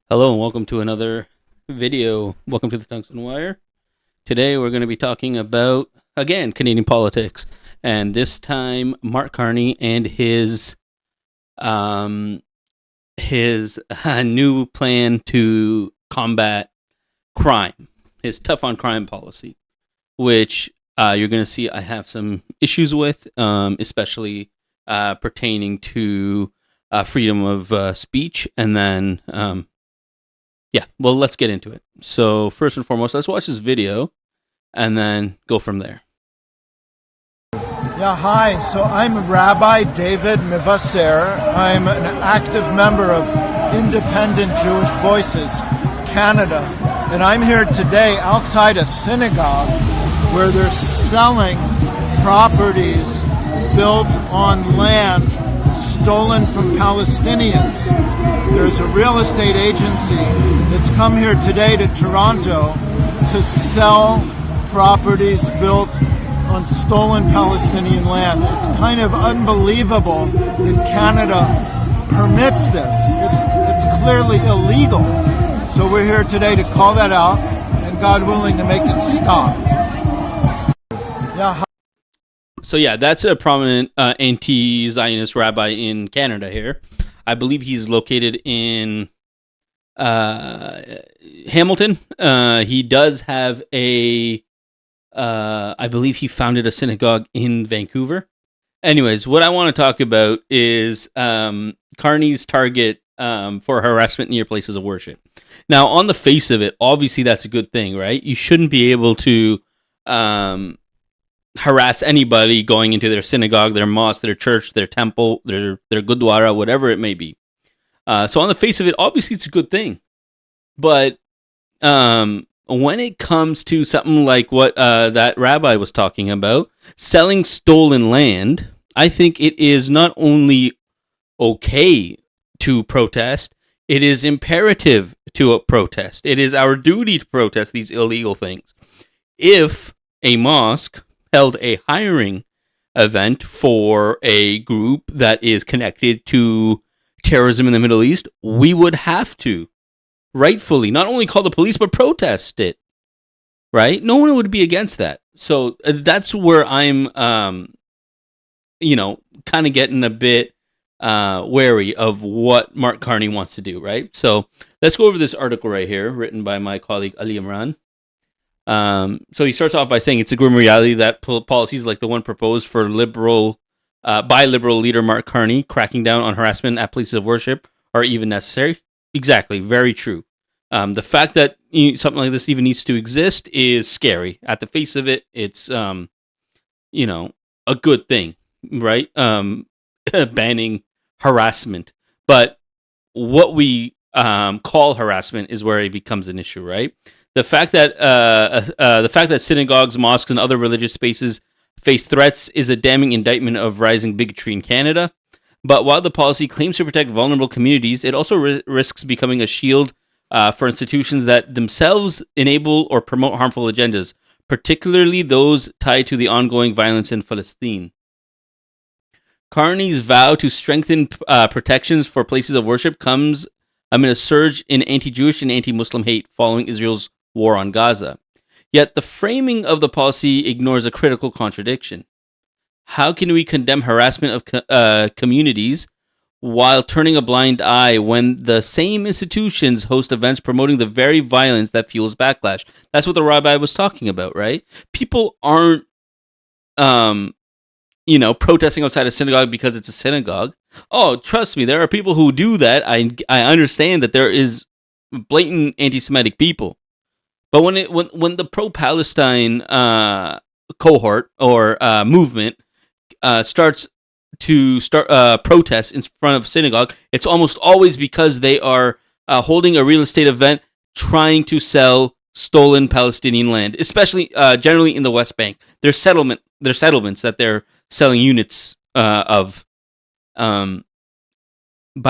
Hello and welcome to another video. Welcome to the Tungsten Wire. Today we're going to be talking about, again, Canadian politics. And this time, Mark Carney and his new plan to combat crime, his tough on crime policy, which you're going to see I have some issues with, especially pertaining to freedom of speech. And then let's get into it. So first and foremost, let's watch this video and then go from there. Yeah, hi. So I'm Rabbi David Mivasser. I'm an active member of Independent Jewish Voices Canada. And I'm here today outside a synagogue where they're selling properties built on land stolen from Palestinians. There's a real estate agency that's come here today to Toronto to sell properties built on stolen Palestinian land. It's kind of unbelievable that Canada permits this. It's clearly illegal. So we're here today to call that out and, God willing, to make it stop. So that's a prominent anti-Zionist rabbi in Canada here. I believe he's located in Hamilton. He does have I believe he founded a synagogue in Vancouver. Anyways, what I want to talk about is Carney's target for harassment near places of worship. Now, on the face of it, obviously that's a good thing, right? You shouldn't be able to harass anybody going into their synagogue, their mosque, their church, their temple, their gurdwara, whatever it may be. So on the face of it, obviously it's a good thing. But when it comes to something like what that rabbi was talking about, selling stolen land, I think it is not only okay to protest, it is imperative to protest. It is our duty to protest these illegal things. If a mosque held a hiring event for a group that is connected to terrorism in the Middle East, we would have to rightfully not only call the police but protest it, right? No one would be against that. So that's where I'm kind of getting a bit wary of what Mark Carney wants to do, right? So let's go over this article right here written by my colleague Ali Imran. So he starts off by saying it's a grim reality that policies like the one proposed by Liberal Leader Mark Carney, cracking down on harassment at places of worship, are even necessary. Exactly, very true. The fact that something like this even needs to exist is scary. At the face of it, it's a good thing, right? Banning harassment, but what we call harassment is where it becomes an issue, right? The fact that synagogues, mosques, and other religious spaces face threats is a damning indictment of rising bigotry in Canada. But while the policy claims to protect vulnerable communities, it also risks becoming a shield for institutions that themselves enable or promote harmful agendas, particularly those tied to the ongoing violence in Palestine. Carney's vow to strengthen protections for places of worship comes amid a surge in anti-Jewish and anti-Muslim hate following Israel's war on Gaza. Yet the framing of the policy ignores a critical contradiction. How can we condemn harassment of communities while turning a blind eye when the same institutions host events promoting the very violence that fuels backlash? That's what the rabbi was talking about, right? People aren't, protesting outside a synagogue because it's a synagogue. Oh, trust me, there are people who do that. I understand that there is blatant anti-Semitic people. But when the pro-Palestine cohort or movement starts protests in front of a synagogue, it's almost always because they are holding a real estate event trying to sell stolen Palestinian land, especially generally in the West Bank. There's settlements that they're selling units of. By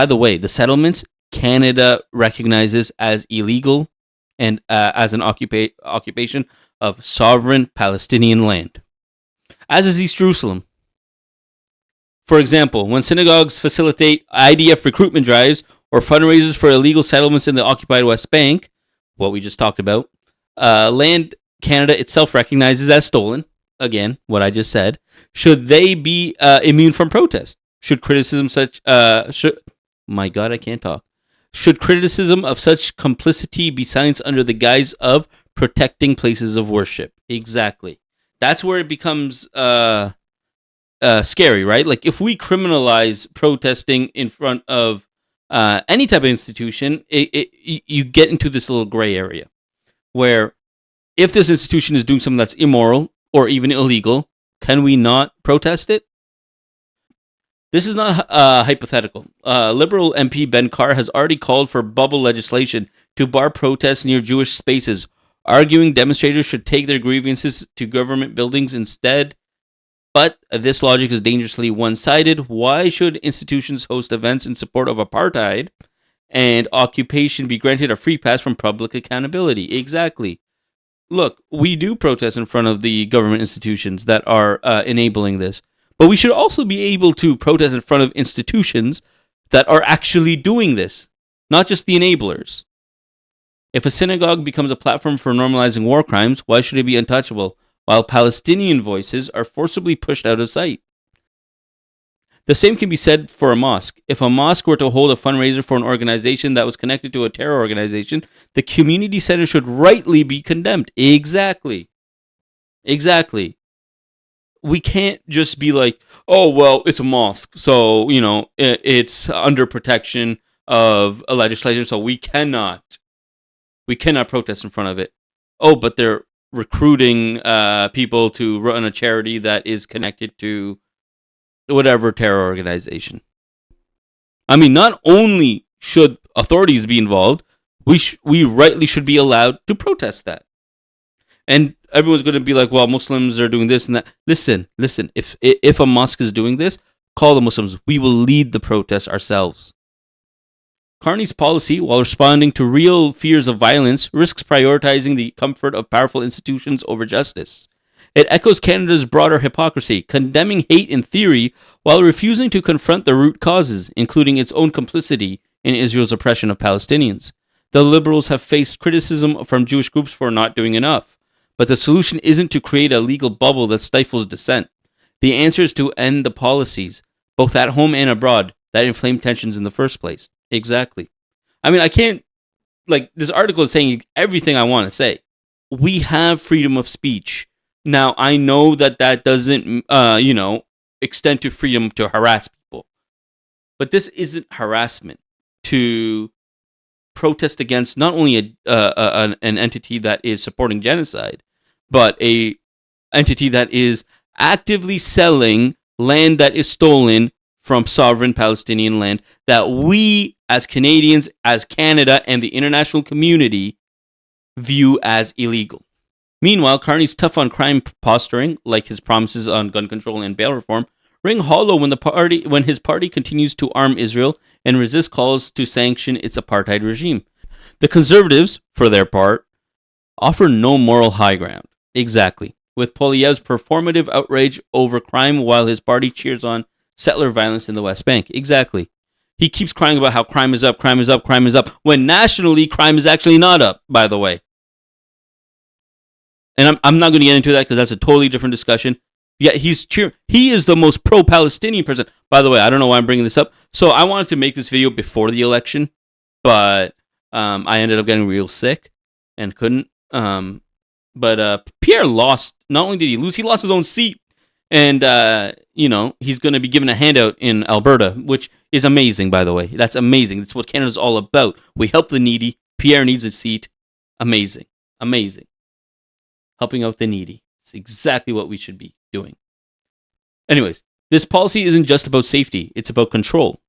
the way, the settlements Canada recognizes as illegal and as an occupation of sovereign Palestinian land, as is East Jerusalem. For example, when synagogues facilitate IDF recruitment drives or fundraisers for illegal settlements in the occupied West Bank, what we just talked about, land Canada itself recognizes as stolen, again, what I just said, should they be immune from protest? Should criticism my God, I can't talk. Should criticism of such complicity be silenced under the guise of protecting places of worship? Exactly. That's where it becomes scary, right? Like, if we criminalize protesting in front of any type of institution, you get into this little gray area where if this institution is doing something that's immoral or even illegal, can we not protest it? This is not hypothetical. Liberal MP Ben Carr has already called for bubble legislation to bar protests near Jewish spaces, arguing demonstrators should take their grievances to government buildings instead. But this logic is dangerously one-sided. Why should institutions host events in support of apartheid and occupation be granted a free pass from public accountability? Exactly. Look, we do protest in front of the government institutions that are enabling this. But we should also be able to protest in front of institutions that are actually doing this, not just the enablers. If a synagogue becomes a platform for normalizing war crimes, why should it be untouchable, while Palestinian voices are forcibly pushed out of sight? The same can be said for a mosque. If a mosque were to hold a fundraiser for an organization that was connected to a terror organization, the community center should rightly be condemned. Exactly. We can't just be like, oh, well, it's a mosque, so, it's under protection of a legislature, so we cannot protest in front of it. Oh, but they're recruiting people to run a charity that is connected to whatever terror organization. I mean, not only should authorities be involved, we rightly should be allowed to protest that. And everyone's going to be like, well, Muslims are doing this and that. Listen, if a mosque is doing this, call the Muslims. We will lead the protests ourselves. Carney's policy, while responding to real fears of violence, risks prioritizing the comfort of powerful institutions over justice. It echoes Canada's broader hypocrisy, condemning hate in theory while refusing to confront the root causes, including its own complicity in Israel's oppression of Palestinians. The Liberals have faced criticism from Jewish groups for not doing enough. But the solution isn't to create a legal bubble that stifles dissent. The answer is to end the policies, both at home and abroad, that inflame tensions in the first place. Exactly. I mean, I can't, this article is saying everything I want to say. We have freedom of speech. Now, I know that doesn't, extend to freedom to harass people. But this isn't harassment to protest against not only an entity that is supporting genocide, but a entity that is actively selling land that is stolen from sovereign Palestinian land that we, as Canadians, as Canada, and the international community view as illegal. Meanwhile, Carney's tough on crime posturing, like his promises on gun control and bail reform, ring hollow when his party continues to arm Israel and resist calls to sanction its apartheid regime. The Conservatives, for their part, offer no moral high ground. Exactly. With Poilievre's performative outrage over crime while his party cheers on settler violence in the West Bank. Exactly. He keeps crying about how crime is up, when nationally crime is actually not up, by the way. And I'm not going to get into that because that's a totally different discussion. Yeah, he is the most pro-Palestinian person. By the way, I don't know why I'm bringing this up. So I wanted to make this video before the election, but I ended up getting real sick and couldn't. But Pierre lost. Not only did he lose, he lost his own seat. And, he's going to be given a handout in Alberta, which is amazing, by the way. That's amazing. That's what Canada's all about. We help the needy. Pierre needs a seat. Amazing. Helping out the needy. It's exactly what we should be doing. Anyways, this policy isn't just about safety. It's about control.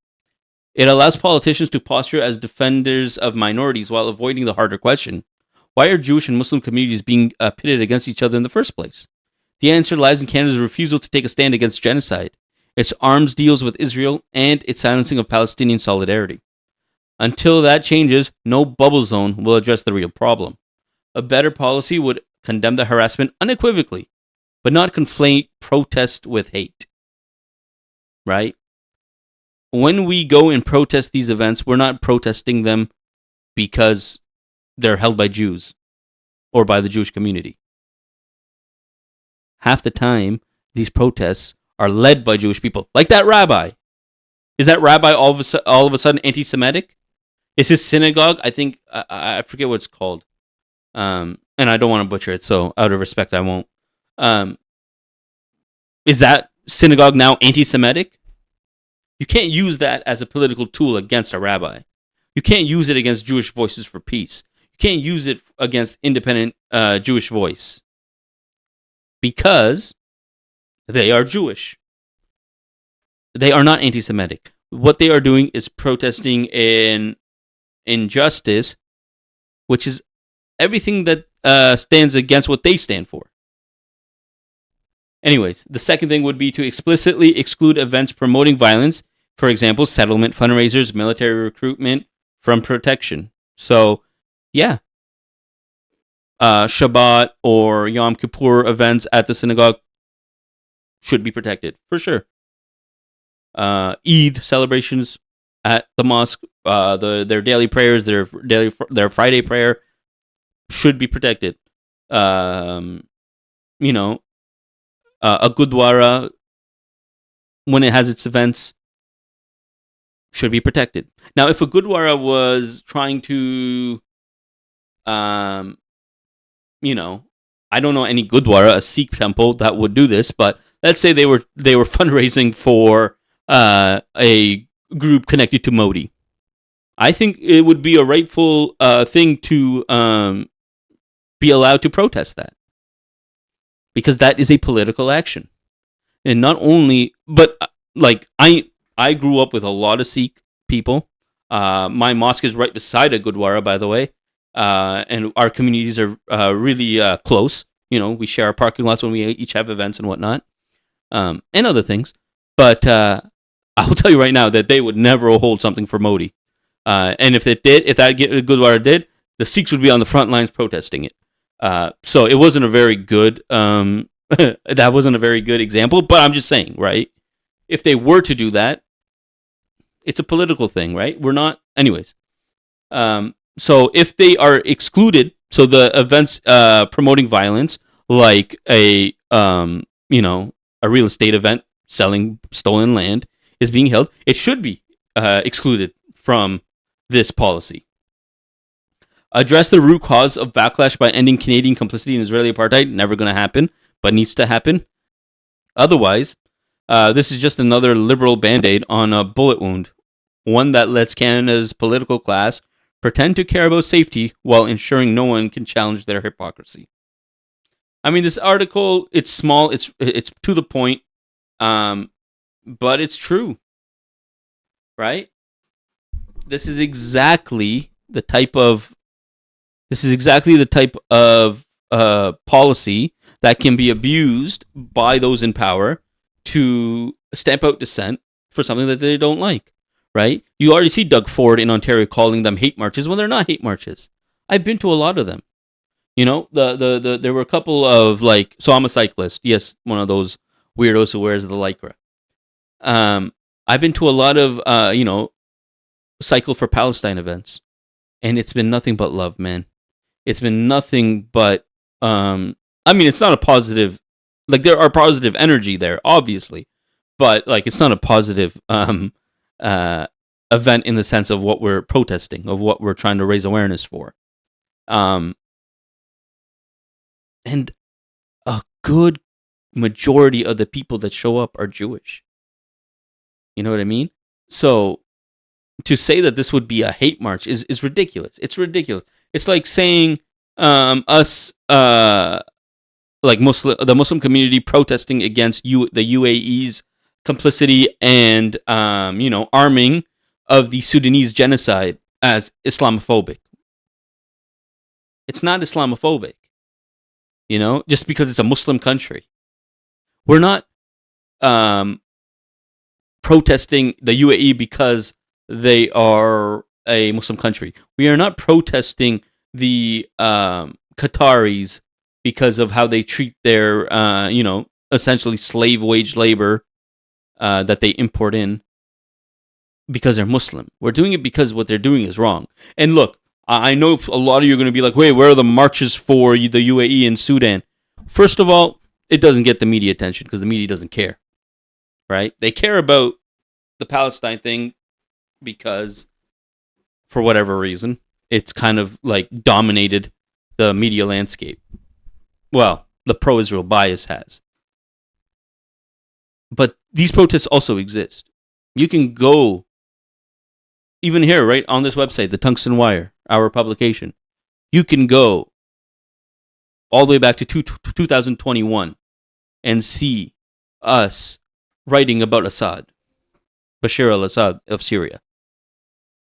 It allows politicians to posture as defenders of minorities while avoiding the harder question. Why are Jewish and Muslim communities being pitted against each other in the first place? The answer lies in Canada's refusal to take a stand against genocide, its arms deals with Israel, and its silencing of Palestinian solidarity. Until that changes, no bubble zone will address the real problem. A better policy would condemn the harassment unequivocally, but not conflate protest with hate. Right? when we go and protest these events, we're not protesting them because they're held by Jews or by the Jewish community. Half the time, these protests are led by Jewish people, like that rabbi. Is that rabbi all of a sudden anti-Semitic? Is his synagogue? I think I forget what it's called, and I don't want to butcher it, so out of respect, I won't. Is that synagogue now anti-Semitic? You can't use that as a political tool against a rabbi. You can't use it against Jewish Voices for Peace. You can't use it against independent Jewish voice because they are Jewish. They are not anti-Semitic. What they are doing is protesting an injustice, which is everything that stands against what they stand for. Anyways, the second thing would be to explicitly exclude events promoting violence, for example, settlement fundraisers, military recruitment, from protection. So, yeah. Shabbat or Yom Kippur events at the synagogue should be protected, for sure. Eid celebrations at the mosque, their daily prayers, their Friday prayer should be protected. A gurdwara, when it has its events, should be protected. Now, if a gurdwara was trying to, I don't know any gurdwara, a Sikh temple, that would do this, but let's say they were fundraising for a group connected to Modi. I think it would be a rightful thing to be allowed to protest that, because that is a political action. And not only, but like I grew up with a lot of Sikh people. My mosque is right beside a gurdwara, by the way, and our communities are really close. We share our parking lots when we each have events and whatnot, and other things. But I will tell you right now that they would never hold something for Modi. And if that gurdwara did, the Sikhs would be on the front lines protesting it. So it wasn't a very good that wasn't a very good example, but I'm just saying, right? If they were to do that, it's a political thing, right? We're not, anyways. So if they are excluded, so the events promoting violence, like a real estate event selling stolen land is being held, it should be excluded from this policy. Address the root cause of backlash by ending Canadian complicity in Israeli apartheid. Never going to happen, but needs to happen. Otherwise, this is just another liberal band-aid on a bullet wound, one that lets Canada's political class pretend to care about safety while ensuring no one can challenge their hypocrisy. I mean, this article, it's small, it's to the point, but it's true, right? This is exactly the type of policy that can be abused by those in power to stamp out dissent for something that they don't like, right? You already see Doug Ford in Ontario calling them hate marches when they're not hate marches. I've been to a lot of them. There were a couple of, so I'm a cyclist. Yes, one of those weirdos who wears the Lycra. I've been to a lot of, Cycle for Palestine events, and it's been nothing but love, man. It's been nothing but, it's not a positive, there are positive energy there, obviously, but it's not a positive event in the sense of what we're protesting, of what we're trying to raise awareness for. And a good majority of the people that show up are Jewish. You know what I mean? So to say that this would be a hate march is ridiculous. It's ridiculous. It's like saying the Muslim community protesting against the UAE's complicity and arming of the Sudanese genocide as Islamophobic. It's not Islamophobic, just because it's a Muslim country. We're not protesting the UAE because they are a Muslim country. We are not protesting the Qataris because of how they treat their, essentially slave wage labor that they import in. because they're Muslim. We're doing it because what they're doing is wrong. And look, I know a lot of you are going to be like, wait, where are the marches for the UAE and Sudan? First of all, it doesn't get the media attention because the media doesn't care, right? They care about the Palestine thing because, for whatever reason, it's kind of like dominated the media landscape. Well, the pro-Israel bias has. But these protests also exist. You can go, even here, right, on this website, the Tungsten Wire, our publication, you can go all the way back to 2021 and see us writing about Assad, Bashar al-Assad of Syria.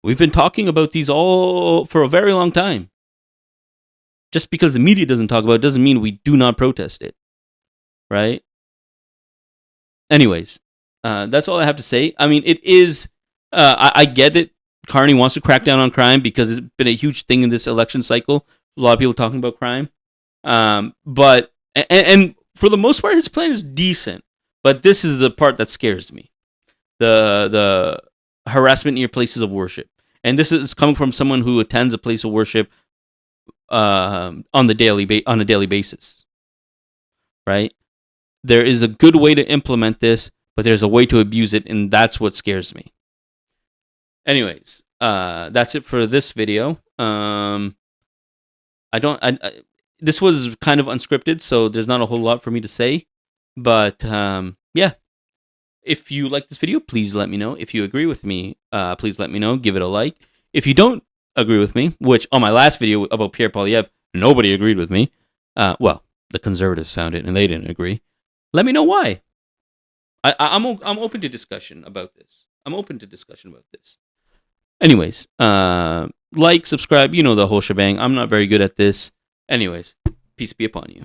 We've been talking about these all for a very long time. Just because the media doesn't talk about it doesn't mean we do not protest it, right? Anyways, that's all I have to say. I mean, it is, I get it. Carney wants to crack down on crime because it's been a huge thing in this election cycle. A lot of people talking about crime. But for the most part, his plan is decent. But this is the part that scares me. The harassment in your places of worship. And this is coming from someone who attends a place of worship on a daily basis. Right? There is a good way to implement this, but there's a way to abuse it, and that's what scares me. Anyways, that's it for this video. This was kind of unscripted, so there's not a whole lot for me to say. But yeah, if you like this video, please let me know. If you agree with me, please let me know. Give it a like. If you don't agree with me, which on my last video about Pierre Poilievre, nobody agreed with me. Well, the conservatives found it, and they didn't agree. Let me know why. I'm open to discussion about this. Anyways, like, subscribe, you know the whole shebang. I'm not very good at this. Anyways, peace be upon you.